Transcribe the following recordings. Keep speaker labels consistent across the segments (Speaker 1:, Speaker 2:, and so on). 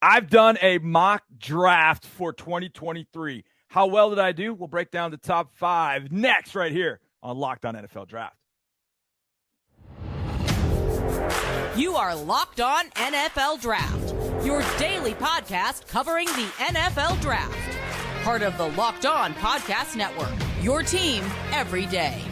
Speaker 1: I've done a mock draft for 2023. How well did I do? We'll break down the top 5 next right here on Locked On NFL Draft.
Speaker 2: You are Locked On NFL Draft, your daily podcast covering the NFL Draft. Part of the Locked On Podcast Network, your team every day.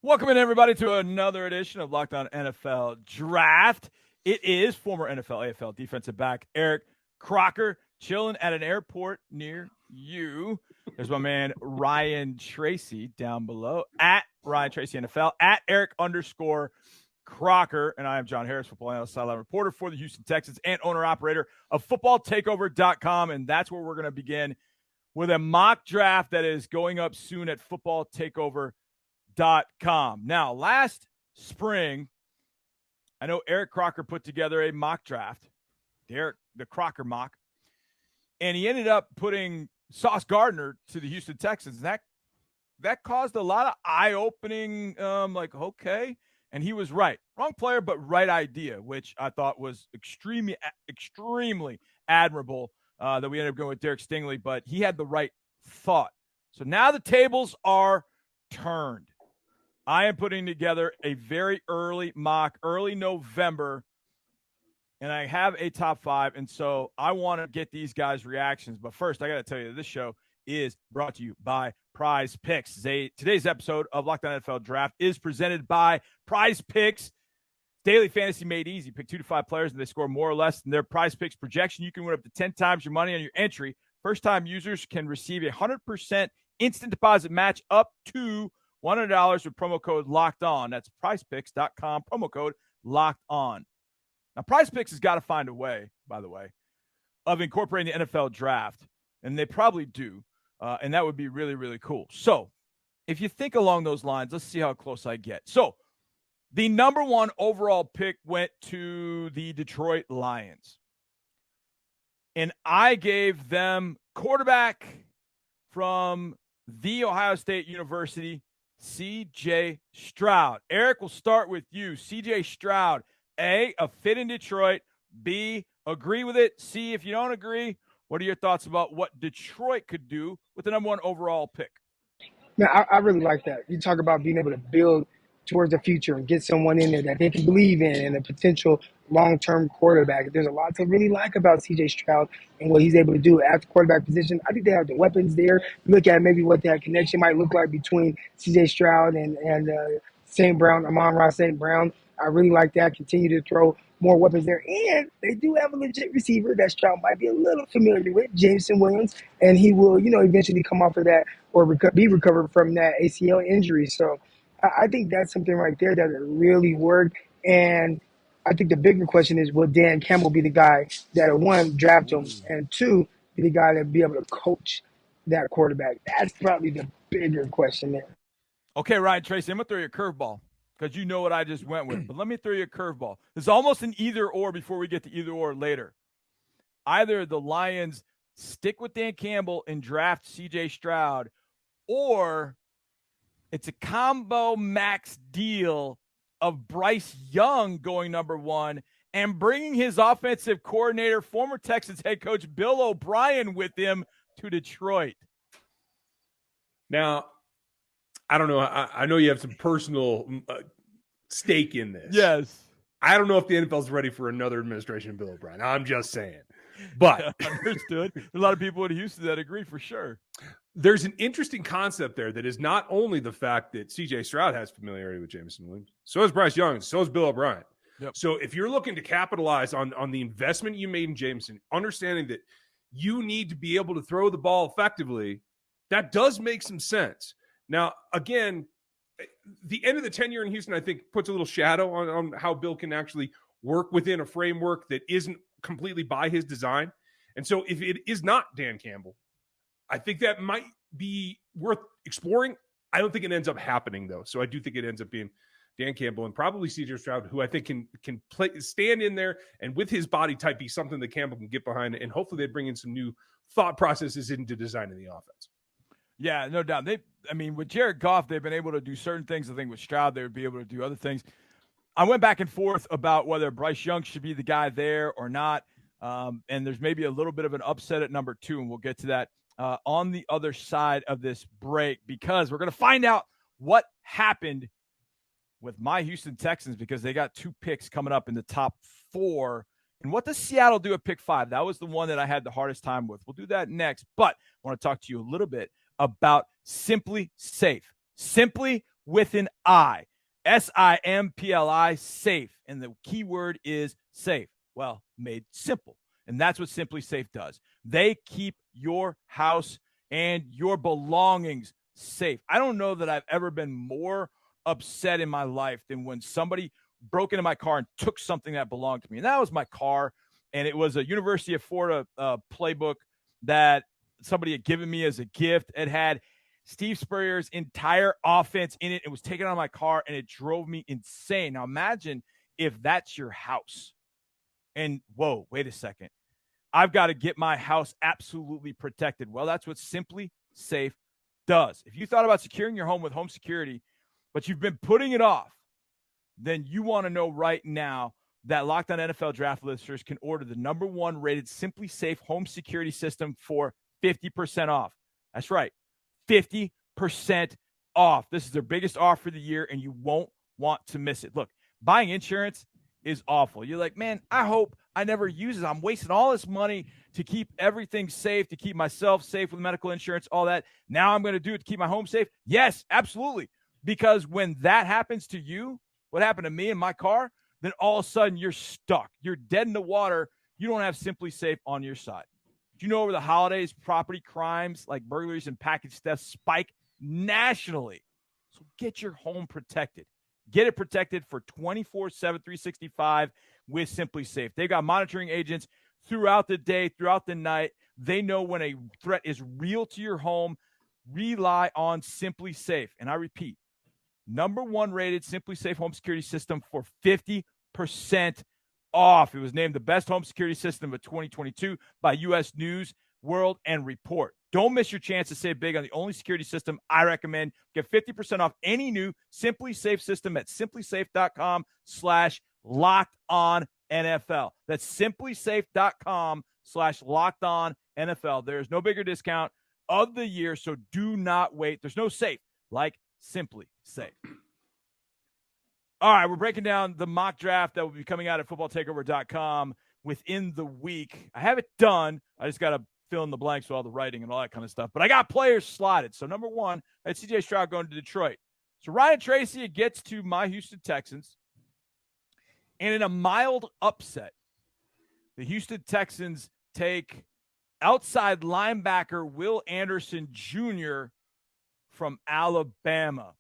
Speaker 1: Welcome in, everybody, to another edition of Locked On NFL Draft. It is former NFL AFL defensive back Eric Crocker chilling at an airport near you. There's my man Ryan Tracy down below at Ryan Tracy NFL, at Eric_Crocker. And I am John Harris, football analyst, sideline reporter for the Houston Texans and owner-operator of footballtakeover.com. And that's where we're going to begin with a mock draft that is going up soon at footballtakeover.com. Now, last spring, I know Eric Crocker put together a mock draft, the Crocker mock, and he ended up putting Sauce Gardner to the Houston Texans. That caused a lot of eye-opening, okay, and he was right. Wrong player, but right idea, which I thought was extremely admirable that we ended up going with Derek Stingley, but he had the right thought. So now the tables are turned. I am putting together a very early mock, early November, and I have a top 5, and so I want to get these guys' reactions. But first, I got to tell you, this show is brought to you by Prize Picks. Today's episode of Locked On NFL Draft is presented by Prize Picks. Daily fantasy made easy. Pick 2 to 5 players, and they score more or less than their Prize Picks projection. You can win up to 10 times your money on your entry. First-time users can receive a 100% instant deposit match up to $100 with promo code Locked On. That's prizepicks.com, promo code Locked On. Now, Prize Picks has got to find a way, by the way, of incorporating the NFL draft, and they probably do, and that would be really, really cool. So, if you think along those lines, let's see how close I get. So, the number 1 overall pick went to the Detroit Lions, and I gave them quarterback from The Ohio State University, C.J. Stroud. Eric, we'll start with you. C.J. Stroud, A, a fit in Detroit. B, agree with it. C, if you don't agree, what are your thoughts about what Detroit could do with the number 1 overall pick?
Speaker 3: Man, I really like that. You talk about being able to build towards the future and get someone in there that they can believe in and a potential long-term quarterback. There's a lot to really like about C.J. Stroud and what he's able to do at the quarterback position. I think they have the weapons there. Look at maybe what that connection might look like between C.J. Stroud and St. Brown, Amon-Ra St. Brown. I really like that. Continue to throw more weapons there. And they do have a legit receiver that Stroud might be a little familiar with, Jameson Williams, and he will, eventually come off of that or be recovered from that ACL injury. So I think that's something right there that really worked. And I think the bigger question is, will Dan Campbell be the guy that, 1, draft him, and 2, be the guy that be able to coach that quarterback? That's probably the bigger question there.
Speaker 1: Okay, Ryan Tracy, I'm going to throw you a curveball because you know what I just went with. But let me throw you a curveball. It's almost an either-or before we get to either-or later. Either the Lions stick with Dan Campbell and draft C.J. Stroud, or it's a combo max deal of Bryce Young going number 1 and bringing his offensive coordinator, former Texans head coach Bill O'Brien, with him to Detroit.
Speaker 4: Now, I don't know. I know you have some personal stake in this.
Speaker 1: Yes.
Speaker 4: I don't know if the NFL is ready for another administration of Bill O'Brien. I'm just saying. But
Speaker 1: understood. There's a lot of people in Houston that agree for sure.
Speaker 4: There's an interesting concept there that is not only the fact that C.J. Stroud has familiarity with Jameson Williams, so is Bryce Young, so is Bill O'Brien.
Speaker 1: Yep.
Speaker 4: So if you're looking to capitalize on the investment you made in Jameson, understanding that you need to be able to throw the ball effectively, that does make some sense. Now, again, the end of the tenure in Houston, I think, puts a little shadow on how Bill can actually work within a framework that isn't completely by his design. And so if it is not Dan Campbell, I think that might be worth exploring. I don't think it ends up happening, though. So I do think it ends up being Dan Campbell and probably C.J. Stroud, who I think can stand in there and with his body type be something that Campbell can get behind. And hopefully they bring in some new thought processes into designing the offense.
Speaker 1: Yeah, no doubt. With Jared Goff, they've been able to do certain things. I think with Stroud, they would be able to do other things. I went back and forth about whether Bryce Young should be the guy there or not. And there's maybe a little bit of an upset at number 2, and we'll get to that on the other side of this break, because we're going to find out what happened with my Houston Texans, because they got 2 picks coming up in the top 4. And what does Seattle do at pick 5? That was the one that I had the hardest time with. We'll do that next. But I want to talk to you a little bit about Simply Safe. Simply with an I. SIMPLI, safe. And the key word is safe. Well, made simple. And that's what Simply Safe does. They keep your house and your belongings safe. I don't know that I've ever been more upset in my life than when somebody broke into my car and took something that belonged to me. And that was my car. And it was a University of Florida playbook that somebody had given me as a gift. It had Steve Spurrier's entire offense in it. It was taken out of my car, and it drove me insane. Now imagine if that's your house. And whoa, wait a second. I've got to get my house absolutely protected. Well, that's what Simply Safe does. If you thought about securing your home with home security, but you've been putting it off, then you want to know right now that Locked On NFL Draft listeners can order the #1 rated Simply Safe home security system for 50% off. That's right, 50% off. This is their biggest offer of the year, and you won't want to miss it. Look, buying insurance is awful. You're like, man, I hope I never use it. I'm wasting all this money to keep everything safe, to keep myself safe with medical insurance, all that. Now I'm going to do it to keep my home safe. Yes, absolutely. Because when that happens to you, what happened to me in my car, then all of a sudden you're stuck. You're dead in the water. You don't have Simply Safe on your side. Do you know over the holidays, property crimes like burglaries and package thefts spike nationally? So get your home protected. Get it protected for 24/7, 365 with Simply Safe. They've got monitoring agents throughout the day, throughout the night. They know when a threat is real to your home. Rely on Simply Safe. And I repeat, #1 rated Simply Safe home security system for 50% off. It was named the best home security system of 2022 by U.S. News, World, and Report. Don't miss your chance to save big on the only security system I recommend. Get 50% off any new Simply Safe system at simplysafe.com/LockedOnNFL. That's simplysafe.com/LockedOnNFL. There's no bigger discount of the year, so do not wait. There's no safe like Simply Safe. All right, we're breaking down the mock draft that will be coming out at footballtakeover.com within the week. I have it done. I just got to fill in the blanks with all the writing and all that kind of stuff. But I got players slotted. So #1, I had C.J. Stroud going to Detroit. So Ryan Tracy gets to my Houston Texans. And in a mild upset, the Houston Texans take outside linebacker Will Anderson Jr. from Alabama.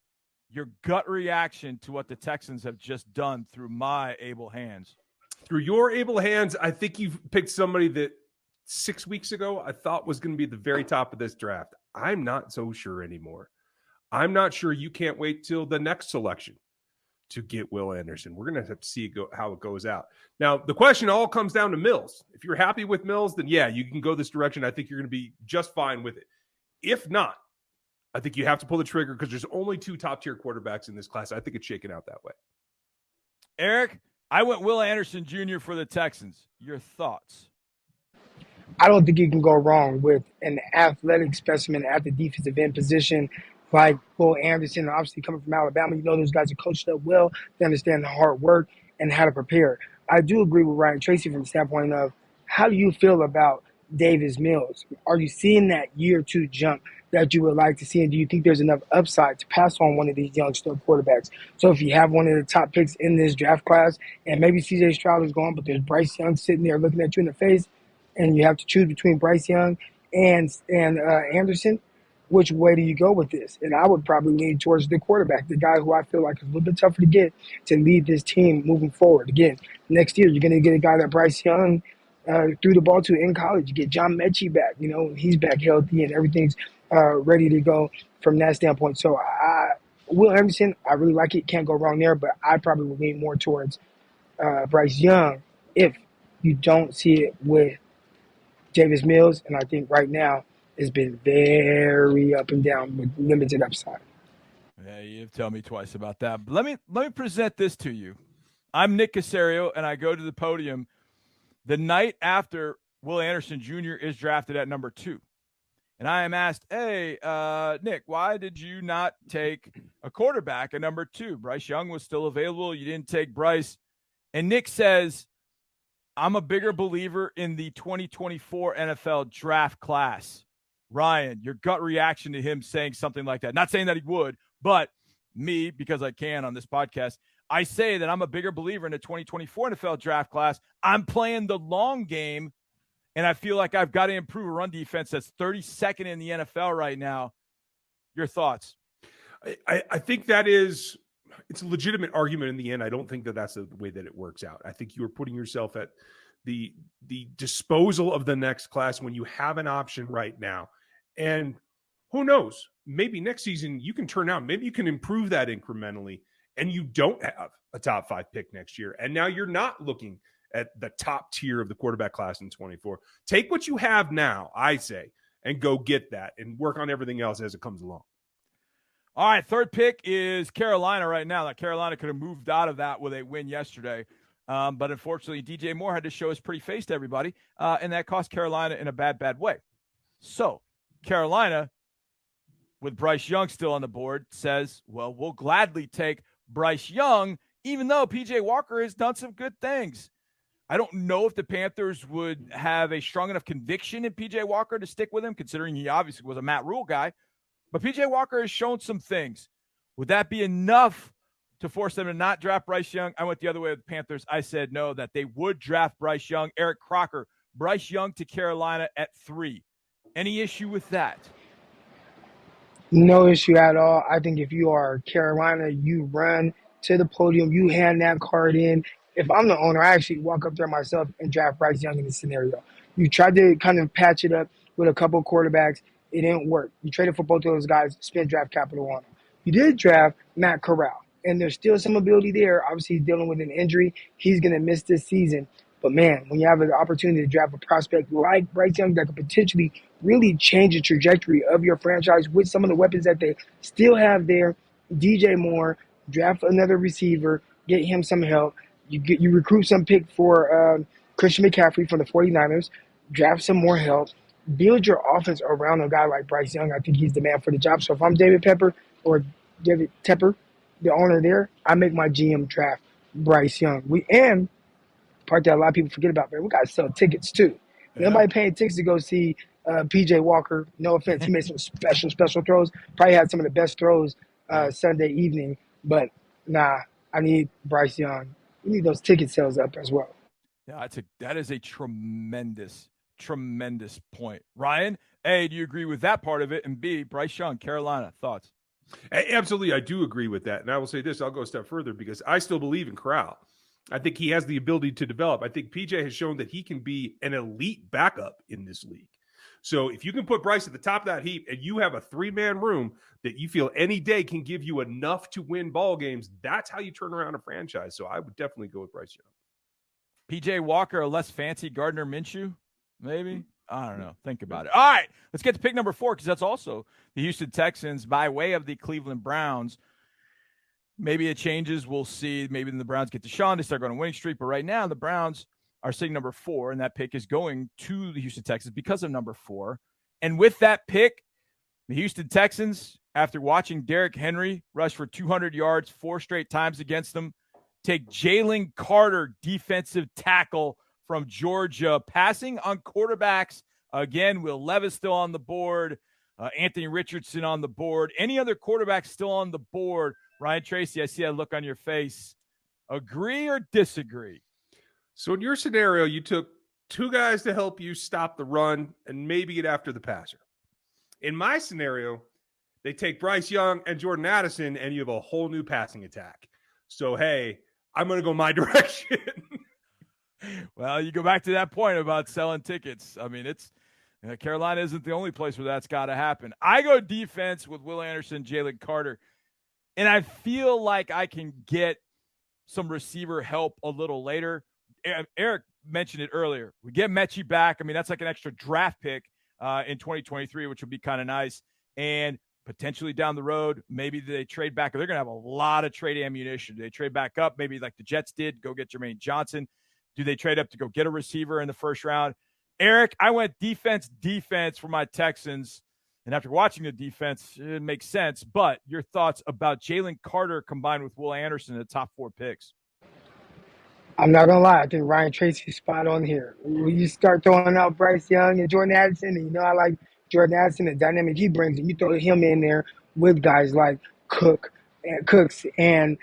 Speaker 1: Your gut reaction to what the Texans have just done through my able hands.
Speaker 4: Through your able hands, I think you've picked somebody that 6 weeks ago I thought was going to be at the very top of this draft. I'm not so sure anymore. I'm not sure you can't wait till the next selection to get Will Anderson. We're going to have to see how it goes out. Now, the question all comes down to Mills. If you're happy with Mills, then yeah, you can go this direction. I think you're going to be just fine with it. If not, I think you have to pull the trigger because there's only 2 top-tier quarterbacks in this class. I think it's shaken out that way.
Speaker 1: Eric, I went Will Anderson Jr. for the Texans. Your thoughts?
Speaker 3: I don't think you can go wrong with an athletic specimen at the defensive end position like Will Anderson. Obviously, coming from Alabama, you know those guys are coached up well. They understand the hard work and how to prepare. I do agree with Ryan Tracy from the standpoint of how do you feel about Davis Mills? Are you seeing that year 2 jump that you would like to see? And do you think there's enough upside to pass on one of these young star quarterbacks? So if you have one of the top picks in this draft class and maybe C.J. Stroud is gone, but there's Bryce Young sitting there looking at you in the face and you have to choose between Bryce Young and Anderson, which way do you go with this? And I would probably lean towards the quarterback, the guy who I feel like is a little bit tougher to get to lead this team moving forward. Again, next year you're going to get a guy that Bryce Young threw the ball to in college. You get John Mechie back. You know, he's back healthy and everything's ready to go from that standpoint. So Will Anderson, I really like it. Can't go wrong there, but I probably would lean more towards Bryce Young if you don't see it with Davis Mills. And I think right now it's been very up and down with limited upside.
Speaker 1: Yeah, you've told me twice about that. But let me present this to you. I'm Nick Caserio, and I go to the podium the night after Will Anderson Jr. is drafted at number 2. And I am asked, hey, Nick, why did you not take a quarterback at number 2? Bryce Young was still available. You didn't take Bryce. And Nick says, I'm a bigger believer in the 2024 NFL draft class. Ryan, your gut reaction to him saying something like that. Not saying that he would, but me, because I can on this podcast, I say that I'm a bigger believer in the 2024 NFL draft class. I'm playing the long game, and I feel like I've got to improve a run defense that's 32nd in the NFL right now. Your thoughts?
Speaker 4: I think it's a legitimate argument in the end. I don't think that that's the way that it works out. I think you are putting yourself at the disposal of the next class when you have an option right now. And who knows, maybe next season you can turn out, maybe you can improve that incrementally and you don't have a top 5 pick next year. And now you're not looking at the top tier of the quarterback class in 24. Take what you have now, I say, and go get that and work on everything else as it comes along.
Speaker 1: All right, third pick is Carolina right now. Now, Carolina could have moved out of that with a win yesterday. But unfortunately, DJ Moore had to show his pretty face to everybody, and that cost Carolina in a bad way. So Carolina, with Bryce Young still on the board, says, well, we'll gladly take Bryce Young, even though P.J. Walker has done some good things. I don't know if the Panthers would have a strong enough conviction in P.J. Walker to stick with him, considering he obviously was a Matt Rule guy. But P.J. Walker has shown some things. Would that be enough to force them to not draft Bryce Young? I went the other way with the Panthers. I said no, that they would draft Bryce Young. Eric Crocker, Bryce Young to Carolina at 3. Any issue with that?
Speaker 3: No issue at all. I think if you are Carolina, you run to the podium, you hand that card in. If I'm the owner, I actually walk up there myself and draft Bryce Young in this scenario. You tried to kind of patch it up with a couple quarterbacks. It didn't work. You traded for both of those guys, spent draft capital on them. You did draft Matt Corral, and there's still some ability there. Obviously, he's dealing with an injury. He's going to miss this season. But, man, when you have an opportunity to draft a prospect like Bryce Young that could potentially really change the trajectory of your franchise with some of the weapons that they still have there, DJ Moore, draft another receiver, get him some help. You recruit some pick for Christian McCaffrey from the 49ers, draft some more help, build your offense around a guy like Bryce Young. I think he's the man for the job. So if I'm David Tepper, the owner there, I make my GM draft Bryce Young. And part that a lot of people forget about, man, we got to sell tickets too. Yeah. Nobody paying tickets to go see P.J. Walker. No offense, he made some special throws. Probably had some of the best throws Sunday evening. But, I need Bryce Young. We need those ticket sales up as well.
Speaker 1: Yeah, that is a tremendous point. Ryan, A, do you agree with that part of it? And B, Bryce Young, Carolina, thoughts?
Speaker 4: Absolutely, I do agree with that. And I will say this, I'll go a step further because I still believe in Corral. I think he has the ability to develop. I think PJ has shown that he can be an elite backup in this league. So if you can put Bryce at the top of that heap and you have a 3-man room that you feel any day can give you enough to win ball games, that's how you turn around a franchise. So I would definitely go with Bryce Young.
Speaker 1: PJ Walker, a less fancy Gardner Minshew, maybe? I don't know. Think about it. All right, let's get to pick number 4 because that's also the Houston Texans by way of the Cleveland Browns. Maybe it changes. We'll see. Maybe the Browns get Deshaun. They start going on a winning streak. But right now, the Browns are sitting number 4, and that pick is going to the Houston Texans because of number 4. And with that pick, the Houston Texans, after watching Derrick Henry rush for 200 yards 4 straight times against them, take Jalen Carter, defensive tackle from Georgia, passing on quarterbacks. Again, Will Levis still on the board, Anthony Richardson on the board. Any other quarterback still on the board? Ryan Tracy, I see that look on your face. Agree or disagree?
Speaker 4: So in your scenario, you took 2 guys to help you stop the run and maybe get after the passer. In my scenario, they take Bryce Young and Jordan Addison, and you have a whole new passing attack. So, hey, I'm going to go my direction.
Speaker 1: Well, you go back to that point about selling tickets. I mean, Carolina isn't the only place where that's got to happen. I go defense with Will Anderson, Jalen Carter, and I feel like I can get some receiver help a little later. Eric mentioned it earlier. We get Mechie back. I mean, that's like an extra draft pick in 2023, which would be kind of nice. And potentially down the road, maybe they trade back. They're going to have a lot of trade ammunition. Do they trade back up, maybe like the Jets did, go get Jermaine Johnson? Do they trade up to go get a receiver in the first round? Eric, I went defense for my Texans. And after watching the defense, it makes sense. But your thoughts about Jalen Carter combined with Will Anderson in the top 4 picks?
Speaker 3: I'm not gonna lie, I think Ryan Tracy's spot on here. When you start throwing out Bryce Young and Jordan Addison, and you know I like Jordan Addison, the dynamic he brings, and you throw him in there with guys like Cooks and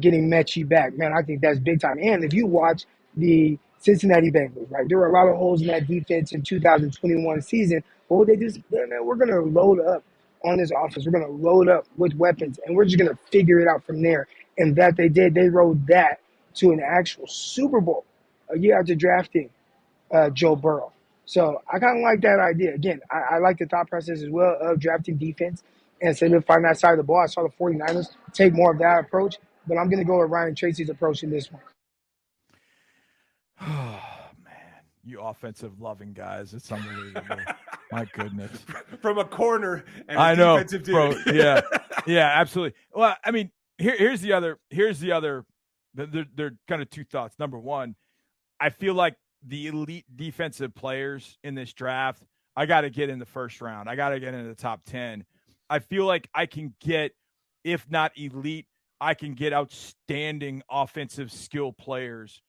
Speaker 3: getting Mechie back, man, I think that's big time. And if you watch the Cincinnati Bengals, right, there were a lot of holes in that defense in 2021 season. But what they do is, man, we're gonna load up on this offense. We're gonna load up with weapons, and we're just gonna figure it out from there. And that they did. They rode that to an actual Super Bowl a year after drafting Joe Burrow. So I kind of like that idea. Again, I like the thought process as well of drafting defense and solidifying that side of the ball. I saw the 49ers take more of that approach, but I'm going to go with Ryan Tracy's approach in this one.
Speaker 1: Oh, man. You offensive-loving guys. It's unbelievable. My goodness.
Speaker 4: From a corner and
Speaker 1: I know,
Speaker 4: defensive dude.
Speaker 1: bro. Yeah, yeah, absolutely. Well, I mean, here's the other. They're kind of two thoughts. Number one, I feel like the elite defensive players in this draft, I got to get in the first round. I got to get into the top 10. I feel like I can get, if not elite, I can get outstanding offensive skill players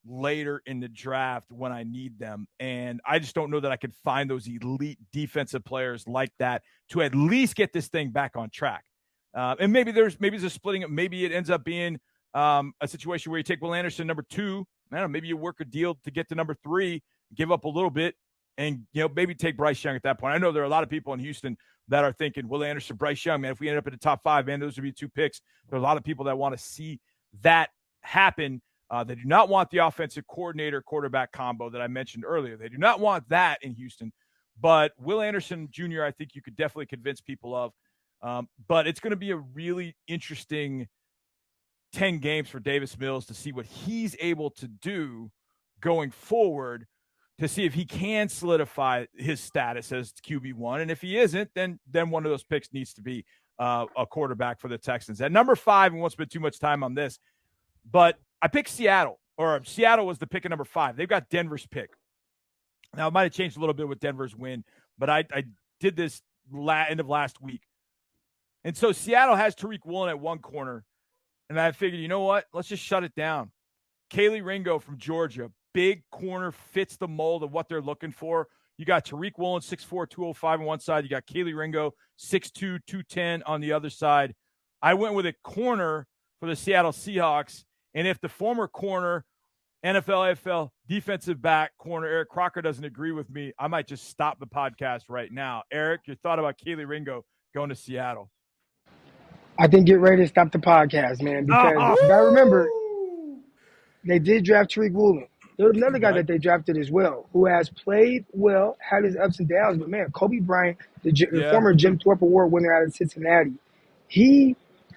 Speaker 1: later in the draft when I need them. And I just don't know that I could find those elite defensive players like that to at least get this thing back on track. And maybe there's a splitting. Maybe it ends up being a situation where you take Will Anderson number 2. I don't know, maybe you work a deal to get to number 3, give up a little bit, and maybe take Bryce Young at that point. I know there are a lot of people in Houston that are thinking Will Anderson, Bryce Young, man, if we end up in the top 5, man, those would be 2 picks. There are a lot of people that want to see that happen. They do not want the offensive coordinator quarterback combo that I mentioned earlier. They do not want that in Houston. But Will Anderson Jr., I think you could definitely convince people of. But it's going to be a really interesting 10 games for Davis Mills to see what he's able to do going forward, to see if he can solidify his status as QB1. And if he isn't, then one of those picks needs to be a quarterback for the Texans. At number 5, we won't spend too much time on this, but I picked Seattle, or Seattle was the pick at number 5. They've got Denver's pick. Now, it might have changed a little bit with Denver's win, but I did this end of last week. And so Seattle has Tariq Woolen at one corner, and I figured, you know what? Let's just shut it down. Kaylee Ringo from Georgia, big corner, fits the mold of what they're looking for. You got Tariq Woolen, 6'4", 205 on one side. You got Kaylee Ringo, 6'2", 210 on the other side. I went with a corner for the Seattle Seahawks. And if the former corner, NFL, AFL, defensive back corner, Eric Crocker doesn't agree with me, I might just stop the podcast right now. Eric, your thought about Kaylee Ringo going to Seattle?
Speaker 3: I think get ready to stop the podcast, man, because you got to remember, they did draft Tariq Woolen. There was another guy that they drafted as well, who has played well, had his ups and downs. But, man, Kobe Bryant, the former Jim Thorpe Award winner out of Cincinnati, he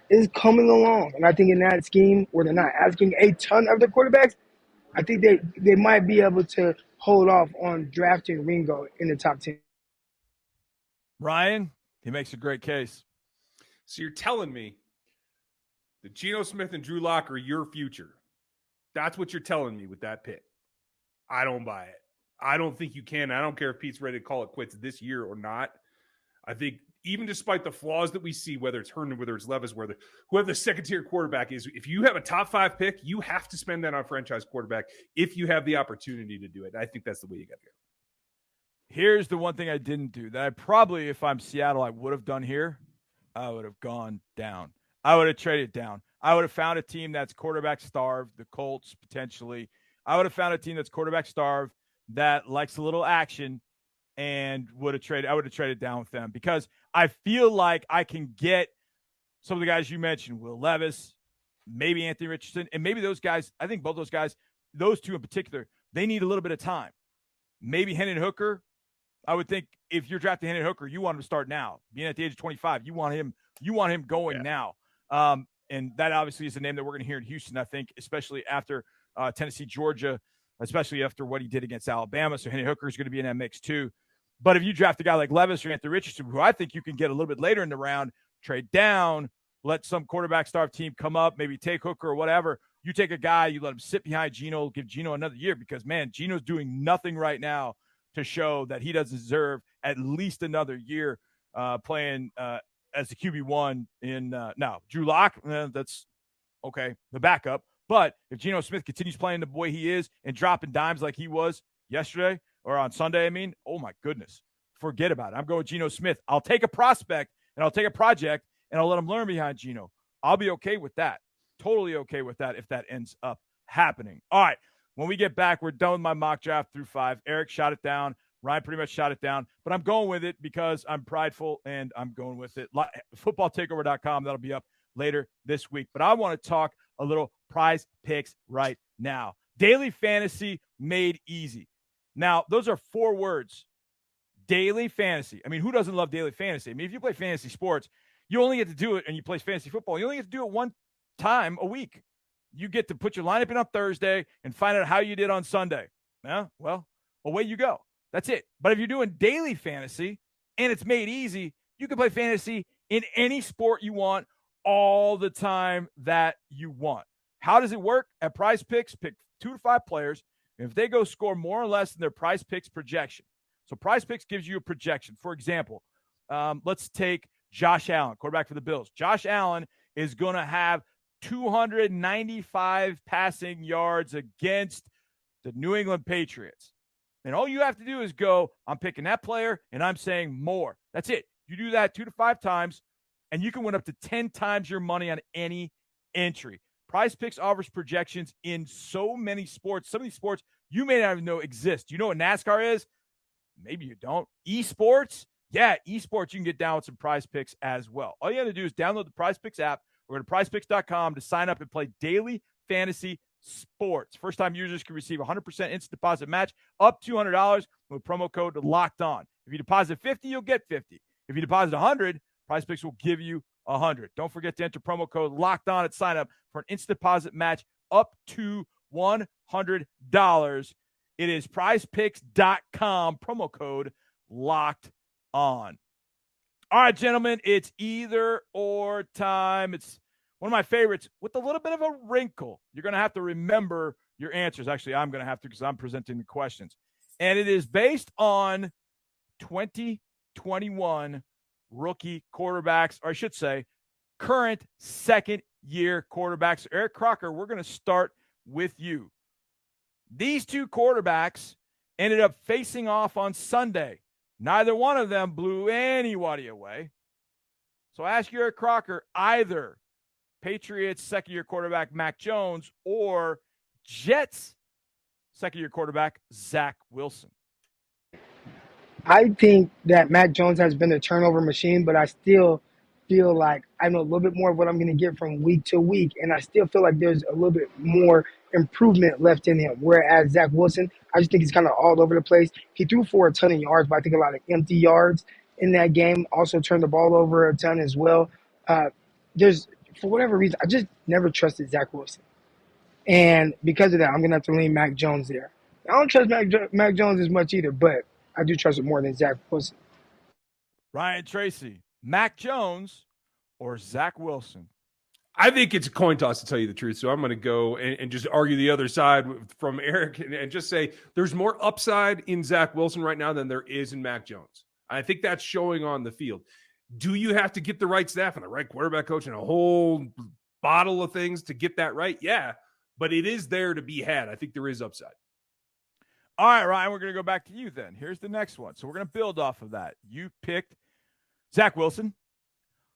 Speaker 3: is coming along. And I think in that scheme where they're not asking a ton of the quarterbacks, I think they might be able to hold off on drafting Ringo in the top 10.
Speaker 1: Ryan, he makes a great case.
Speaker 4: So you're telling me that Geno Smith and Drew Lock are your future. That's what you're telling me with that pick. I don't buy it. I don't think you can. I don't care if Pete's ready to call it quits this year or not. I think even despite the flaws that we see, whether it's Herndon, whether it's Levis, whoever the second-tier quarterback is, if you have a top 5 pick, you have to spend that on franchise quarterback if you have the opportunity to do it. I think that's the way you got to go.
Speaker 1: Here's the one thing I didn't do that I probably, if I'm Seattle, I would have done here. I would have gone down. I would have traded down. I would have found a team that's quarterback starved, the Colts potentially. I would have found a team that's quarterback starved that likes a little action and I would have traded down with them because I feel like I can get some of the guys you mentioned, Will Levis, maybe Anthony Richardson, and maybe those guys. I think both those guys, those two in particular, they need a little bit of time. Maybe Hendon Hooker. I would think if you're drafting Hendon Hooker, you want him to start now. Being at the age of 25, you want him going now. And that obviously is a name that we're going to hear in Houston, I think, especially after Tennessee, Georgia, especially after what he did against Alabama. So Hendon Hooker is going to be in that mix too. But if you draft a guy like Levis or Anthony Richardson, who I think you can get a little bit later in the round, trade down, let some quarterback starve team come up, maybe take Hooker or whatever. You take a guy, you let him sit behind Geno, give Geno another year because, man, Geno's doing nothing right now to show that he doesn't deserve at least another year playing as the QB1 in now. Drew Lock, that's okay, the backup. But if Geno Smith continues playing the way he is and dropping dimes like he was yesterday or on Sunday, oh, my goodness, forget about it. I'm going Geno Smith. I'll take a prospect and I'll take a project and I'll let him learn behind Geno. I'll be okay with that. Totally okay with that if that ends up happening. All right, when we get back, we're done with my mock draft through 5. Eric shot it down. Ryan pretty much shot it down. But I'm going with it because I'm prideful, and I'm going with it. Footballtakeover.com, that'll be up later this week. But I want to talk a little prize picks right now. Daily fantasy made easy. Now, those are 4 words. Daily fantasy. I mean, who doesn't love daily fantasy? I mean, if you play fantasy sports, you only get to do it, and you play fantasy football, you only get to do it one time a week. You get to put your lineup in on Thursday and find out how you did on Sunday. Yeah, well, away you go. That's it. But if you're doing daily fantasy and it's made easy, you can play fantasy in any sport you want all the time that you want. How does it work? At Prize Picks, pick 2 to 5 players. And if they go score more or less than their Prize Picks projection. So Prize Picks gives you a projection. For example, let's take Josh Allen, quarterback for the Bills. Josh Allen is going to have 295 passing yards against the New England Patriots. And all you have to do is go, I'm picking that player, and I'm saying more. That's it. You do that 2 to 5 times, and you can win up to 10 times your money on any entry. Prize Picks offers projections in so many sports. Some of these sports you may not even know exist. You know what NASCAR is? Maybe you don't. Esports? Yeah, esports, you can get down with some Prize Picks as well. All you have to do is download the Prize Picks app or go to prizepicks.com to sign up and play daily fantasy sports. First-time users can receive 100% instant deposit match up $200 with promo code LOCKEDON. If you deposit $50, you'll get $50. If you deposit $100, Prize Picks will give you $100. Don't forget to enter promo code LOCKEDON at sign up for an instant deposit match up to $100. It is prizepicks.com, promo code LOCKED on. All right, gentlemen, it's either or time. It's one of my favorites with a little bit of a wrinkle. You're going to have to remember your answers. Actually, I'm going to have to because I'm presenting the questions. And it is based on 2021 rookie quarterbacks, or I should say current second-year quarterbacks. Eric Crocker, we're going to start with you. These 2 quarterbacks ended up facing off on Sunday. Neither one of them blew anybody away. So I ask you, Eric Crocker, either Patriots second-year quarterback Mac Jones or Jets second-year quarterback Zach Wilson.
Speaker 3: I think that Mac Jones has been a turnover machine, but I still feel like I know a little bit more of what I'm going to get from week to week, and I still feel like there's a little bit more improvement left in him. Whereas Zach Wilson, I just think he's kind of all over the place. He threw for a ton of yards, but I think a lot of empty yards in that game. Also turned the ball over a ton as well. For whatever reason, I just never trusted Zach Wilson. And because of that, I'm going to have to lean Mac Jones there. I don't trust Mac Jones as much either, but I do trust it more than Zach Wilson.
Speaker 1: Ryan Tracy, Mac Jones or Zach Wilson?
Speaker 4: I think it's a coin toss, to tell you the truth. So I'm going to go and just argue the other side from Eric and just say there's more upside in Zach Wilson right now than there is in Mac Jones. I think that's showing on the field. Do you have to get the right staff and the right quarterback coach and a whole bottle of things to get that right? Yeah, but it is there to be had. I think there is upside.
Speaker 1: All right, Ryan, we're going to go back to you then. Here's the next one. So we're going to build off of that. You picked Zach Wilson.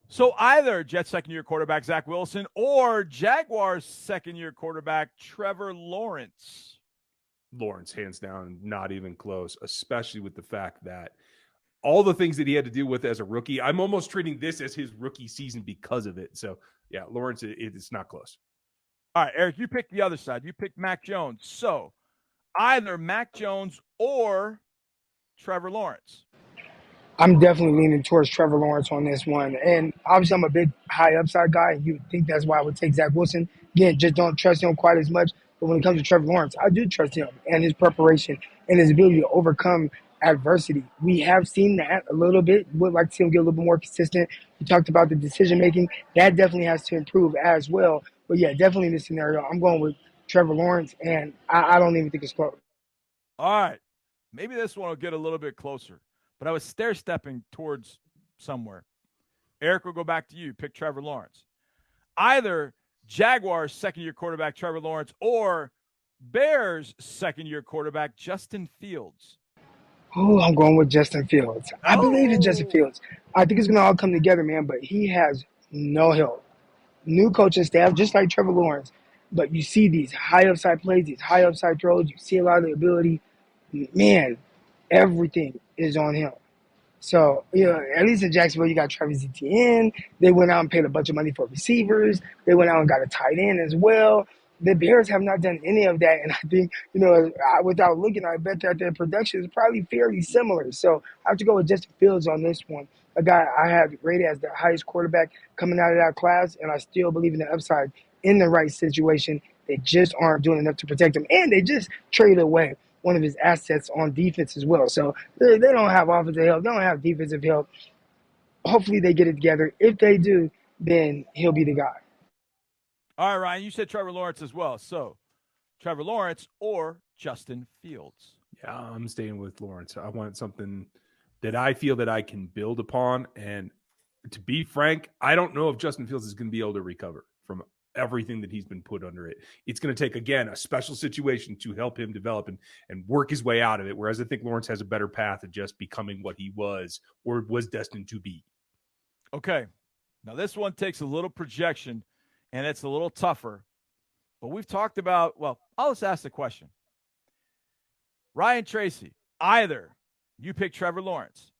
Speaker 1: So either Jets second-year quarterback Zach Wilson or Jaguars second-year quarterback Trevor Lawrence.
Speaker 4: Lawrence, hands down, not even close, especially with the fact that all the things that he had to deal with as a rookie, I'm almost treating this as his rookie season because of it. So, yeah, Lawrence, it's not close.
Speaker 1: All right, Eric, you picked the other side. You picked Mac Jones. So either Mac Jones or Trevor Lawrence.
Speaker 3: I'm definitely leaning towards Trevor Lawrence on this one. And obviously I'm a big high upside guy. You would think that's why I would take Zach Wilson. Again, just don't trust him quite as much. But when it comes to Trevor Lawrence, I do trust him and his preparation and his ability to overcome adversity. We have seen that a little bit. Would like to see him get a little bit more consistent. You talked about the decision making. That definitely has to improve as well. But yeah, definitely in this scenario, I'm going with Trevor Lawrence, and I don't even think it's close.
Speaker 1: All right. Maybe this one will get a little bit closer, but I was stair-stepping towards somewhere. Eric, will go back to you. Pick Trevor Lawrence. Either Jaguars' second-year quarterback Trevor Lawrence or Bears' second-year quarterback Justin Fields.
Speaker 3: Oh, I'm going with Justin Fields. I believe in Justin Fields. I think it's going to all come together, man, but he has no help. New coaching staff, just like Trevor Lawrence. But you see these high upside plays, these high upside throws. You see a lot of the ability. Man, everything is on him. So, at least in Jacksonville, you got Travis Etienne. They went out and paid a bunch of money for receivers. They went out and got a tight end as well. The Bears have not done any of that. And I think, without looking, I bet that their production is probably fairly similar. So I have to go with Justin Fields on this one. A guy I had rated as the highest quarterback coming out of that class, and I still believe in the upside in the right situation. They just aren't doing enough to protect him. And they just traded away one of his assets on defense as well. So they don't have offensive help. They don't have defensive help. Hopefully they get it together. If they do, then he'll be the guy.
Speaker 1: All right, Ryan, you said Trevor Lawrence as well. So Trevor Lawrence or Justin Fields?
Speaker 4: Yeah, I'm staying with Lawrence. I want something that I feel that I can build upon. And to be frank, I don't know if Justin Fields is going to be able to recover from everything that he's been put under it. It's going to take, again, a special situation to help him develop and work his way out of it. Whereas I think Lawrence has a better path of just becoming what he was or was destined to be.
Speaker 1: Okay. Now this one takes a little projection and it's a little tougher, but we've talked about, I'll just ask the question. Ryan Tracy, either you pick Trevor Lawrence,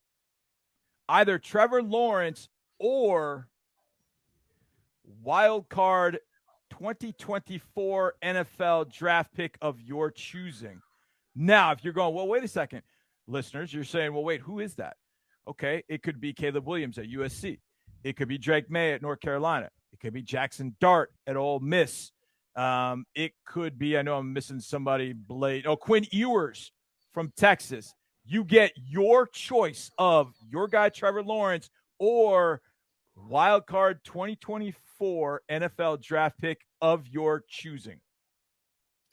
Speaker 1: either Trevor Lawrence or wild card 2024 NFL draft pick of your choosing. Now, if you're going, wait a second, listeners, you're saying, wait, who is that? Okay, it could be Caleb Williams at USC. It could be Drake May at North Carolina. It could be Jackson Dart at Ole Miss. It could be, I know I'm missing somebody, Quinn Ewers from Texas. You get your choice of your guy, Trevor Lawrence, or wild card 2024 NFL draft pick of your choosing.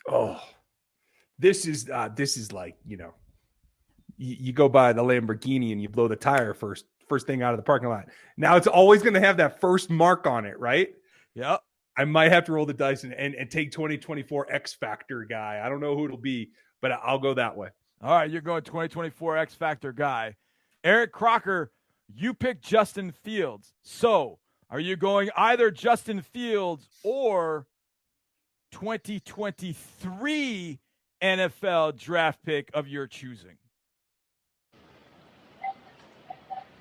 Speaker 4: Oh, this is like, you go by the Lamborghini and you blow the tire first thing out of the parking lot. Now it's always going to have that first mark on it, right?
Speaker 1: Yep.
Speaker 4: I might have to roll the dice and take 2024 X Factor guy. I don't know who it'll be, but I'll go that way.
Speaker 1: All right, you're going 2024 X Factor guy. Eric Crocker, you picked Justin Fields. So are you going either Justin Fields or 2023 NFL draft pick of your choosing?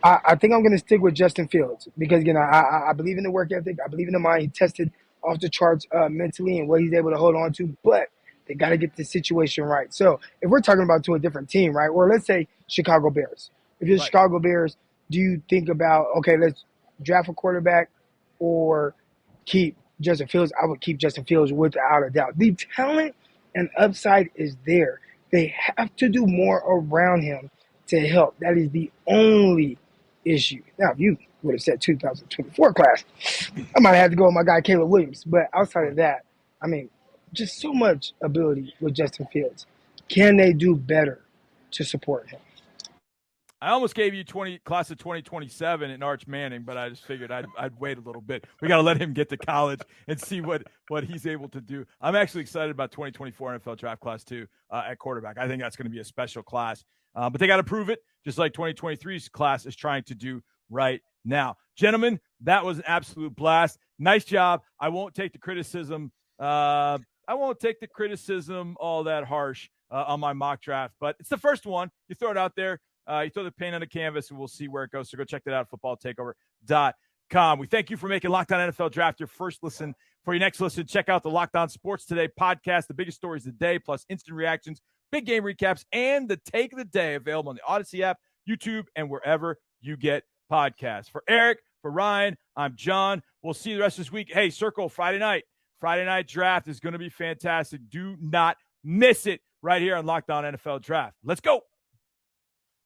Speaker 3: I think I'm going to stick with Justin Fields because, I believe in the work ethic. I believe in the mind. He tested off the charts mentally and what he's able to hold on to, but they got to get the situation right. So if we're talking about to a different team, right, or let's say Chicago Bears. If you're Chicago Bears, do you think about, okay, let's draft a quarterback or keep Justin Fields? I would keep Justin Fields without a doubt. The talent and upside is there. They have to do more around him to help. That is the only issue. Now, if you would have said 2024 class, I might have to go with my guy Caleb Williams. But outside of that, just so much ability with Justin Fields. Can they do better to support him?
Speaker 1: I almost gave you class of 2027 in Arch Manning, but I just figured I'd wait a little bit. We got to let him get to college and see what he's able to do. I'm actually excited about 2024 NFL draft class too at quarterback. I think that's going to be a special class, but they got to prove it, just like 2023's class is trying to do right now. Gentlemen, that was an absolute blast. Nice job. I won't take the criticism. I won't take the criticism all that harsh on my mock draft, but it's the first one. You throw it out there. You throw the paint on the canvas, and we'll see where it goes. So go check that out at footballtakeover.com. We thank you for making Locked On NFL Draft your first listen. For your next listen, check out the Locked On Sports Today podcast, the biggest stories of the day, plus instant reactions, big game recaps, and the take of the day available on the Odyssey app, YouTube, and wherever you get podcasts. For Eric, for Ryan, I'm John. We'll see you the rest of this week. Hey, circle Friday night. Friday night draft is going to be fantastic. Do not miss it right here on Locked On NFL Draft. Let's go.